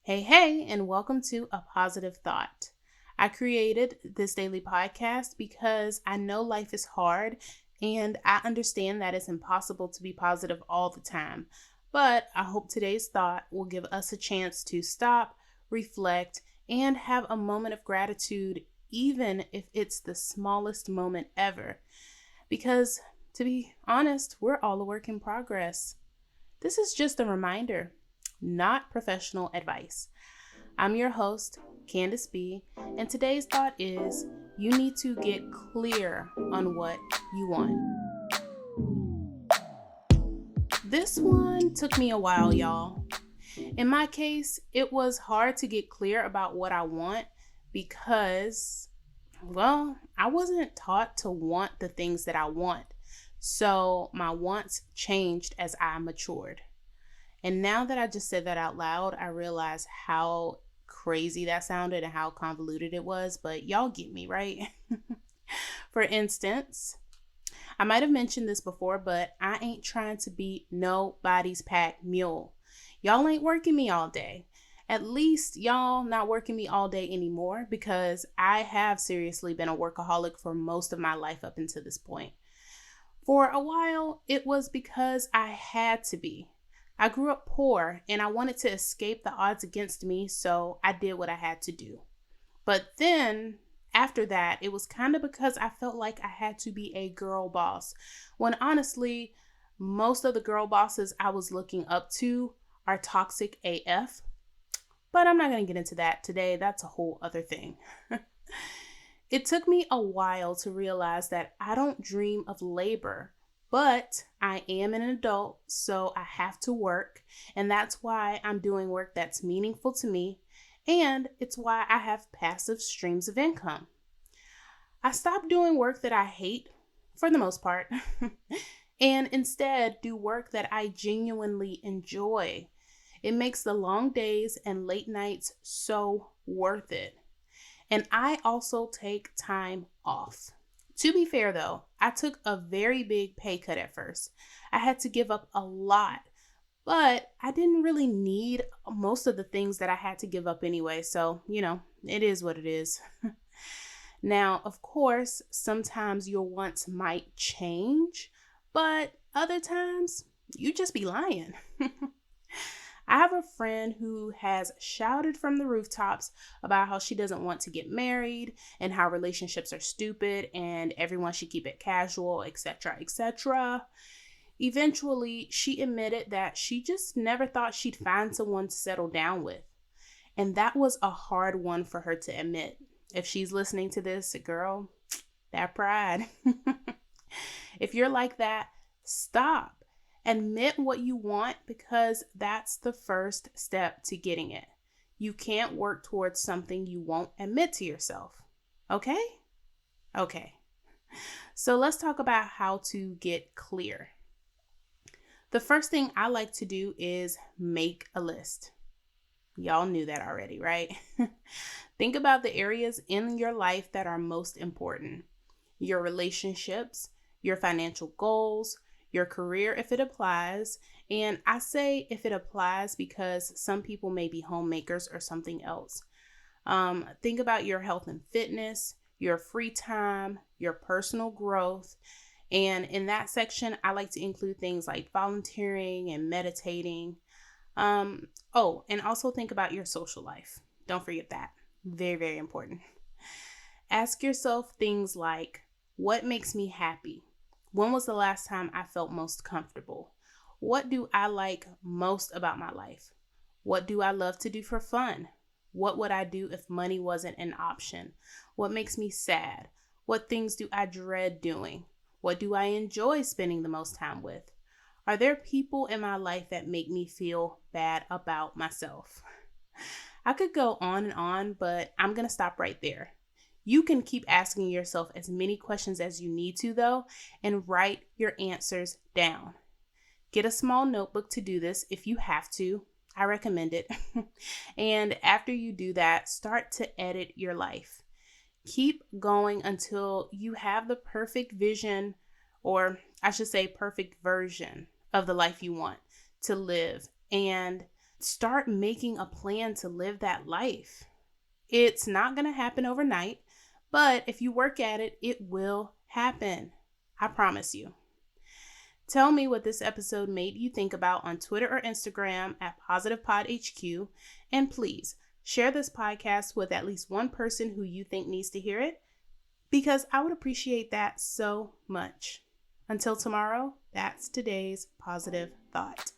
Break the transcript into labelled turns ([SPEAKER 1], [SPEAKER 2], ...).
[SPEAKER 1] Hey, and welcome to A Positive Thought. I created this daily podcast because I know life is hard and I understand that it's impossible to be positive all the time. But I hope today's thought will give us a chance to stop, reflect, and have a moment of gratitude, even if it's the smallest moment ever. Because, to be honest, we're all a work in progress. This is just a reminder, not professional advice. I'm your host, Candice B, and today's thought is you need to get clear on what you want. This one took me a while, y'all. In my case, it was hard to get clear about what I want because, I wasn't taught to want the things that I want. So my wants changed as I matured. And now that I just said that out loud, I realize how crazy that sounded and how convoluted it was, but y'all get me, right? For instance, I might have mentioned this before, but I ain't trying to be nobody's pack mule. Y'all ain't working me all day. At least y'all not working me all day anymore because I have seriously been a workaholic for most of my life up until this point. For a while, it was because I had to be. I grew up poor and I wanted to escape the odds against me, so I did what I had to do. But then, after that, it was kind of because I felt like I had to be a girl boss, when honestly, most of the girl bosses I was looking up to are toxic AF. But I'm not going to get into that today. That's a whole other thing. It took me a while to realize that I don't dream of labor. But I am an adult, so I have to work, and that's why I'm doing work that's meaningful to me, and it's why I have passive streams of income. I stopped doing work that I hate, for the most part, and instead do work that I genuinely enjoy. It makes the long days and late nights so worth it. And I also take time off. To be fair though, I took a very big pay cut at first. I had to give up a lot, but I didn't really need most of the things that I had to give up anyway. So, it is what it is. Now, of course, sometimes your wants might change, but other times you just be lying. I have a friend who has shouted from the rooftops about how she doesn't want to get married and how relationships are stupid and everyone should keep it casual, etc., etc. Eventually, she admitted that she just never thought she'd find someone to settle down with. And that was a hard one for her to admit. If she's listening to this, girl, that pride. If you're like that, stop. Admit what you want because that's the first step to getting it. You can't work towards something you won't admit to yourself. Okay? Okay. So let's talk about how to get clear. The first thing I like to do is make a list. Y'all knew that already, right? Think about the areas in your life that are most important. Your relationships, your financial goals, your career if it applies. And I say if it applies because some people may be homemakers or something else. Think about your health and fitness, your free time, your personal growth. And in that section, I like to include things like volunteering and meditating. And also think about your social life. Don't forget that. Very, very important. Ask yourself things like, what makes me happy? When was the last time I felt most comfortable? What do I like most about my life? What do I love to do for fun? What would I do if money wasn't an option? What makes me sad? What things do I dread doing? What do I enjoy spending the most time with? Are there people in my life that make me feel bad about myself? I could go on, but I'm going to stop right there. You can keep asking yourself as many questions as you need to, though, and write your answers down. Get a small notebook to do this if you have to. I recommend it. And after you do that, start to edit your life. Keep going until you have the perfect vision, or I should say perfect version of the life you want to live. And start making a plan to live that life. It's not going to happen overnight, but if you work at it, it will happen. I promise you. Tell me what this episode made you think about on Twitter or Instagram at apositivethoughtpod. And please share this podcast with at least one person who you think needs to hear it, because I would appreciate that so much. Until tomorrow, that's today's positive thought.